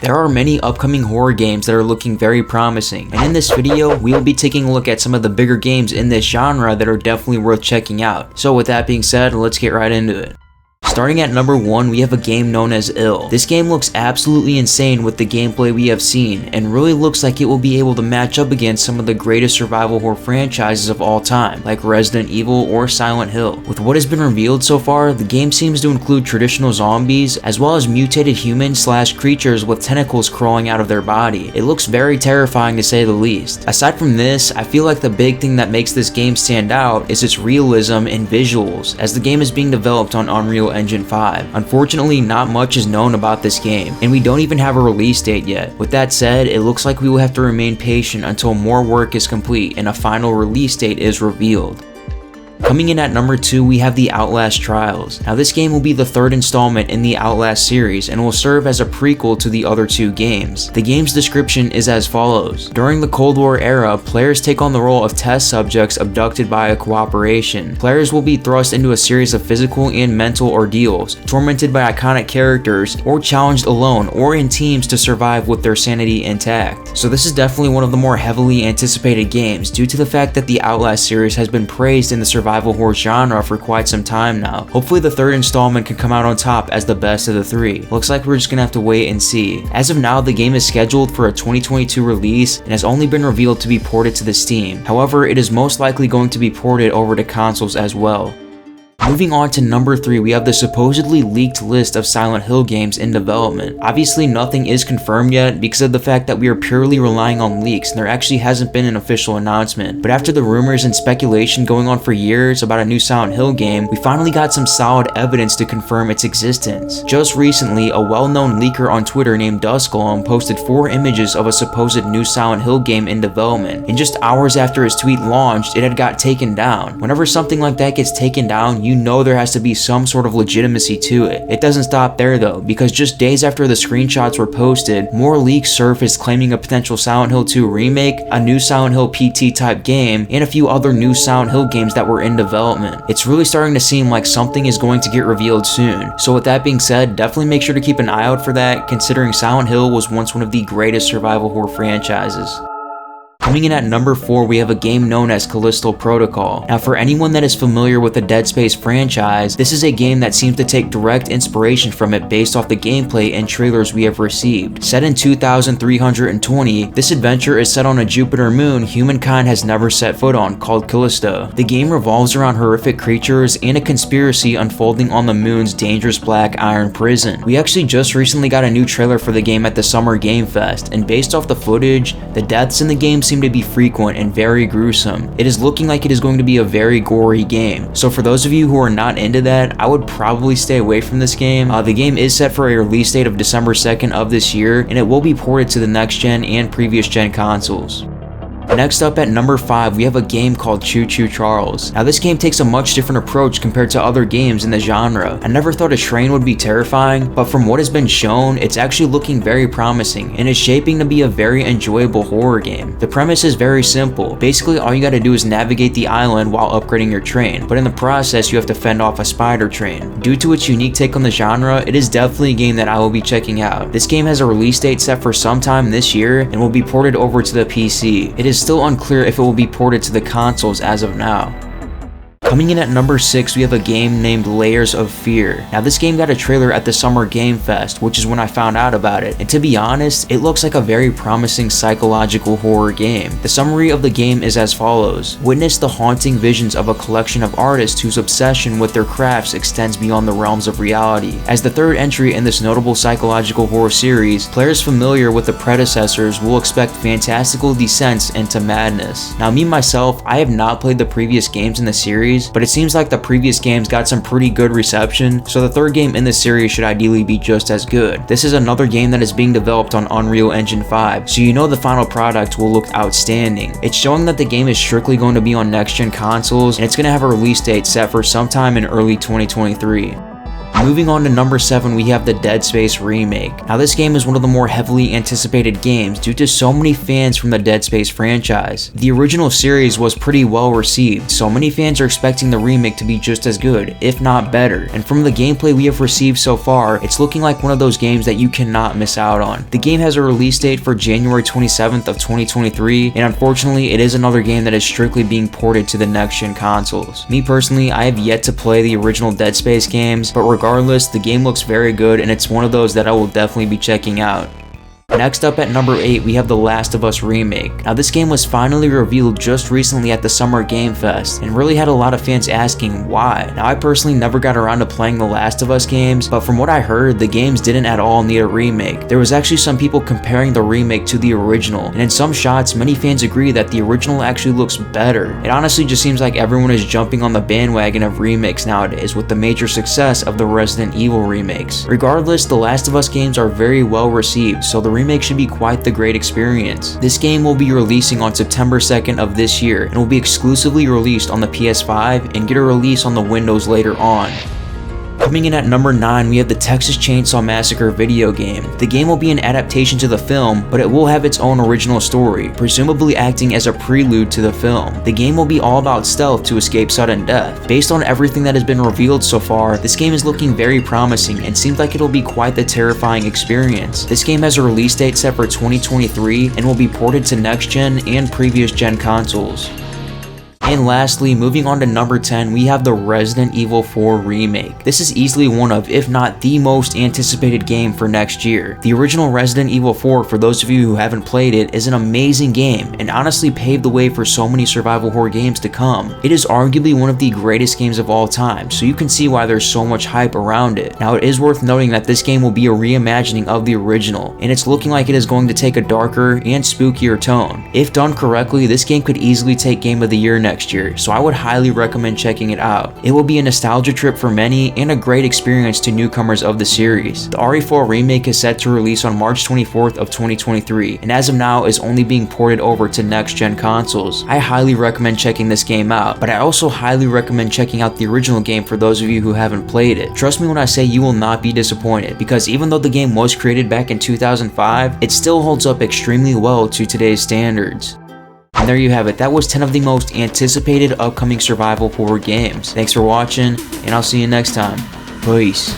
There are many upcoming horror games that are looking very promising, and in this video, we will be taking a look at some of the bigger games in this genre that are definitely worth checking out. So with that being said, let's get right into it. Starting at number 1, we have a game known as Ill. This game looks absolutely insane with the gameplay we have seen, and really looks like it will be able to match up against some of the greatest survival horror franchises of all time, like Resident Evil or Silent Hill. With what has been revealed so far, the game seems to include traditional zombies, as well as mutated humans/creatures with tentacles crawling out of their body. It looks very terrifying to say the least. Aside from this, I feel like the big thing that makes this game stand out is its realism and visuals, as the game is being developed on Unreal Engine 5. Unfortunately, not much is known about this game, and we don't even have a release date yet. With that said, it looks like we will have to remain patient until more work is complete and a final release date is revealed. Coming in at number 2, we have the Outlast Trials. Now this game will be the third installment in the Outlast series and will serve as a prequel to the other two games. The game's description is as follows. During the Cold War era, players take on the role of test subjects abducted by a cooperation. Players will be thrust into a series of physical and mental ordeals, tormented by iconic characters, or challenged alone or in teams to survive with their sanity intact. So this is definitely one of the more heavily anticipated games due to the fact that the Outlast series has been praised in the survival horror genre for quite some time now. Hopefully the third installment can come out on top as the best of the three. Looks like we're just gonna have to wait and see. As of now, the game is scheduled for a 2022 release and has only been revealed to be ported to the Steam. However, it is most likely going to be ported over to consoles as well. Moving on to number 3, we have the supposedly leaked list of Silent Hill games in development. Obviously nothing is confirmed yet because of the fact that we are purely relying on leaks and there actually hasn't been an official announcement. But after the rumors and speculation going on for years about a new Silent Hill game, we finally got some solid evidence to confirm its existence. Just recently, a well-known leaker on Twitter named Dusklum posted 4 images of a supposed new Silent Hill game in development, and just hours after his tweet launched, it had got taken down. Whenever something like that gets taken down, you know there has to be some sort of legitimacy to it. It doesn't stop there though, because just days after the screenshots were posted, more leaks surfaced claiming a potential Silent Hill 2 remake, a new Silent Hill PT type game, and a few other new Silent Hill games that were in development. It's really starting to seem like something is going to get revealed soon. So with that being said, definitely make sure to keep an eye out for that, considering Silent Hill was once one of the greatest survival horror franchises. Coming in at number 4, we have a game known as Callisto Protocol. Now for anyone that is familiar with the Dead Space franchise, this is a game that seems to take direct inspiration from it based off the gameplay and trailers we have received. Set in 2320, this adventure is set on a Jupiter moon humankind has never set foot on, called Callisto. The game revolves around horrific creatures and a conspiracy unfolding on the moon's dangerous black iron prison. We actually just recently got a new trailer for the game at the Summer Game Fest, and based off the footage, the deaths in the game seem to be frequent and very gruesome. It is looking like it is going to be a very gory game. So for those of you who are not into that, I would probably stay away from this game. The game is set for a release date of December 2nd of this year, and it will be ported to the next gen and previous gen consoles. Next up at number 5, we have a game called Choo Charles. Now this game takes a much different approach compared to other games in the genre. I never thought a train would be terrifying, but from what has been shown, it's actually looking very promising and is shaping to be a very enjoyable horror game. The premise is very simple. Basically all you gotta do is navigate the island while upgrading your train, but in the process you have to fend off a spider train. Due to its unique take on the genre, it is definitely a game that I will be checking out. This game has a release date set for sometime this year and will be ported over to the PC. It is still unclear if it will be ported to the consoles as of now. Coming in at number 6, we have a game named Layers of Fear. Now this game got a trailer at the Summer Game Fest, which is when I found out about it, and to be honest, it looks like a very promising psychological horror game. The summary of the game is as follows. Witness the haunting visions of a collection of artists whose obsession with their crafts extends beyond the realms of reality. As the third entry in this notable psychological horror series, players familiar with the predecessors will expect fantastical descents into madness. Now me myself, I have not played the previous games in the series, but it seems like the previous games got some pretty good reception, so the third game in this series should ideally be just as good. This is another game that is being developed on Unreal Engine 5, so you know the final product will look outstanding. It's showing that the game is strictly going to be on next-gen consoles, and it's going to have a release date set for sometime in early 2023. Moving on to number 7, we have the Dead Space remake. Now this game is one of the more heavily anticipated games due to so many fans from the Dead Space franchise. The original series was pretty well received, so many fans are expecting the remake to be just as good, if not better. And from the gameplay we have received so far, it's looking like one of those games that you cannot miss out on. The game has a release date for January 27th of 2023, and unfortunately it is another game that is strictly being ported to the next gen consoles. Me personally, I have yet to play the original Dead Space games, but regardless, the game looks very good and it's one of those that I will definitely be checking out. Next up at number 8, we have The Last of Us Remake. Now this game was finally revealed just recently at the Summer Game Fest and really had a lot of fans asking why. Now I personally never got around to playing The Last of Us games, but from what I heard, the games didn't at all need a remake. There was actually some people comparing the remake to the original, and in some shots many fans agree that the original actually looks better. It honestly just seems like everyone is jumping on the bandwagon of remakes nowadays with the major success of the Resident Evil remakes. Regardless, The Last of Us games are very well received, so the remake should be quite the great experience. This game will be releasing on September 2nd of this year and will be exclusively released on the PS5 and get a release on the Windows later on. Coming in at number 9, we have the Texas Chainsaw Massacre video game. The game will be an adaptation to the film, but it will have its own original story, presumably acting as a prelude to the film. The game will be all about stealth to escape sudden death. Based on everything that has been revealed so far, this game is looking very promising and seems like it'll be quite the terrifying experience. This game has a release date set for 2023 and will be ported to next gen and previous gen consoles. And lastly, moving on to number 10, we have the Resident Evil 4 remake. This is easily one of, if not the most anticipated game for next year. The original Resident Evil 4, for those of you who haven't played it, is an amazing game and honestly paved the way for so many survival horror games to come. It is arguably one of the greatest games of all time, so you can see why there's so much hype around it. Now it is worth noting that this game will be a reimagining of the original, and it's looking like it is going to take a darker and spookier tone. If done correctly, this game could easily take Game of the Year next year, so I would highly recommend checking it out. It will be a nostalgia trip for many and a great experience to newcomers of the series. The RE4 remake is set to release on March 24th of 2023, and as of now is only being ported over to next gen consoles. I highly recommend checking this game out, but I also highly recommend checking out the original game for those of you who haven't played it. Trust me when I say you will not be disappointed, because even though the game was created back in 2005, it still holds up extremely well to today's standards. And there you have it. That was 10 of the most anticipated upcoming survival horror games. Thanks for watching, and I'll see you next time. Peace.